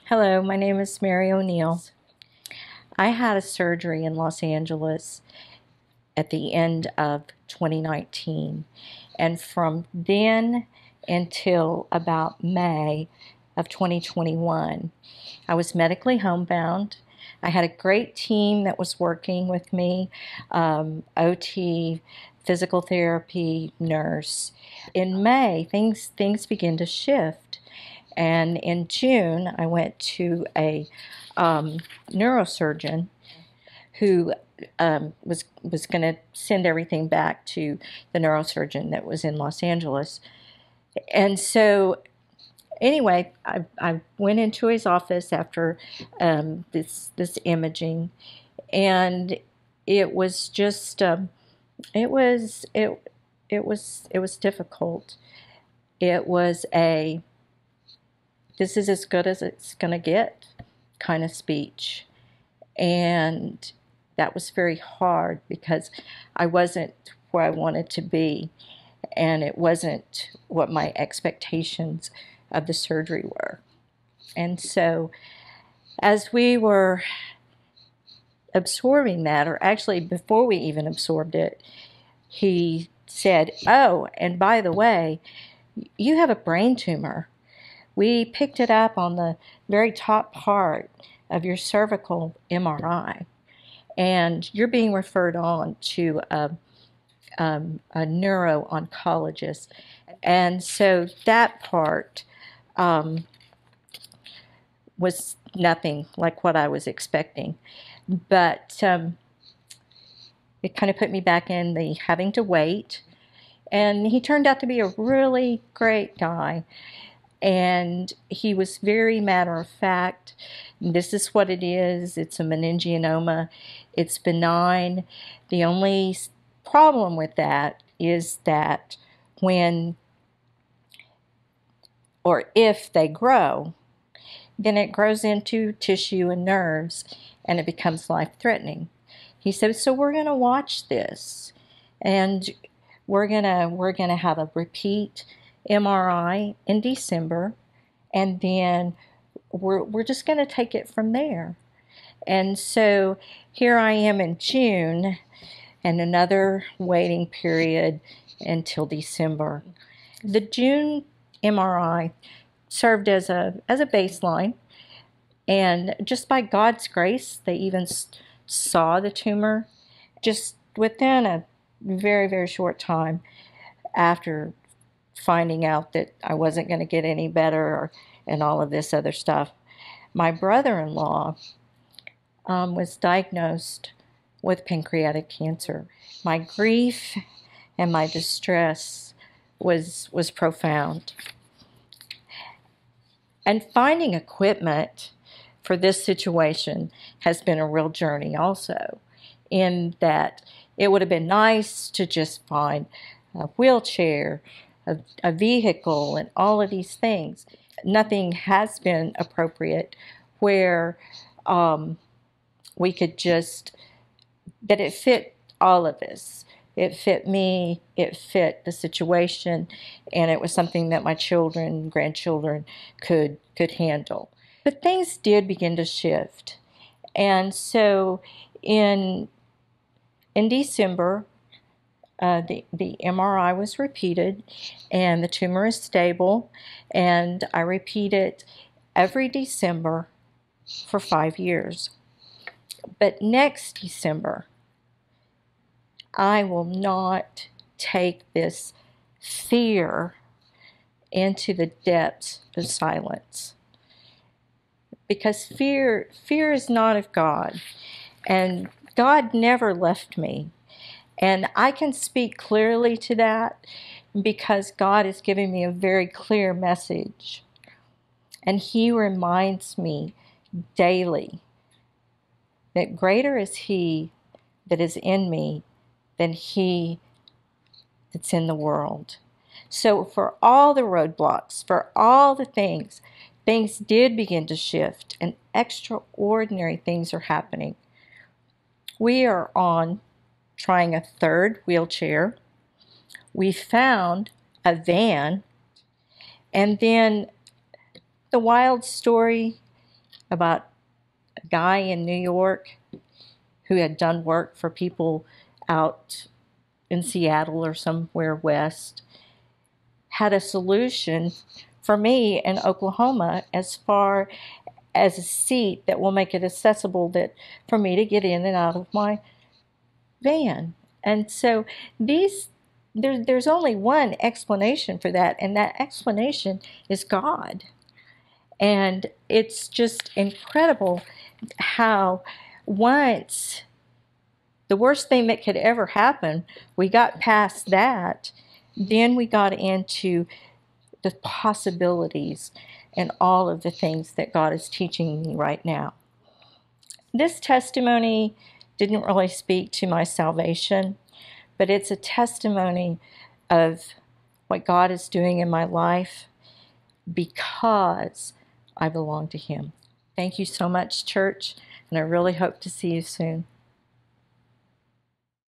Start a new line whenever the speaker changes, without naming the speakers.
Hello, my name is Mary O'Neill. I had a surgery in Los Angeles at the end of 2019, and from then until about May of 2021, I was medically homebound. I had a great team that was working with me, OT, physical therapy, nurse. In May, things began to shift. And in June, I went to a neurosurgeon who was going to send everything back to the neurosurgeon that was in Los Angeles. And so, anyway, I went into his office after this imaging, and it was just it was difficult. It was a this is as good as it's going to get kind of speech. And that was very hard because I wasn't where I wanted to be, and it wasn't what my expectations of the surgery were. And so as we were absorbing that, or actually before we even absorbed it, he said, "Oh, and by the way, you have a brain tumor. We picked it up on the very top part of your cervical MRI, and you're being referred on to a neuro-oncologist." And so that part was nothing like what I was expecting. But it kind of put me back in the having to wait. And he turned out to be a really great guy. And he was very matter of fact. This is what it is. It's a meningioma. It's benign. The only problem with that is that when or if they grow, then it grows into tissue and nerves, and it becomes life-threatening. He said, "So we're going to watch this, and we're gonna have a repeat MRI in December, and then we're just going to take it from there." And so here I am in June, and another waiting period until December. The June MRI served as a baseline, and just by God's grace, they even saw the tumor just within a very, very short time after finding out that I wasn't going to get any better and all of this other stuff. My brother-in-law was diagnosed with pancreatic cancer. My grief and my distress was profound. And finding equipment for this situation has been a real journey also, in that it would have been nice to just find a wheelchair, a vehicle, and all of these things. Nothing has been appropriate where we could just, that it fit all of us. It fit me, it fit the situation, and it was something that my children, grandchildren could handle. But things did begin to shift. And so in December, the MRI was repeated, and the tumor is stable, and I repeat it every December for 5 years. But next December, I will not take this fear into the depths of silence, because fear is not of God, and God never left me. And I can speak clearly to that because God is giving me a very clear message. And He reminds me daily that greater is He that is in me than he that's in the world. So for all the roadblocks, for all the things did begin to shift, and extraordinary things are happening. We are on trying a third wheelchair. We found a van, and then the wild story about a guy in New York who had done work for people out in Seattle or somewhere west, had a solution for me in Oklahoma as far as a seat that will make it accessible that for me to get in and out of my van. And so there's only one explanation for that, and that explanation is God. And it's just incredible how once the worst thing that could ever happen, we got past that, then we got into the possibilities and all of the things that God is teaching me right now. This testimony didn't really speak to my salvation, but it's a testimony of what God is doing in my life because I belong to Him. Thank you so much, church, and I really hope to see you soon.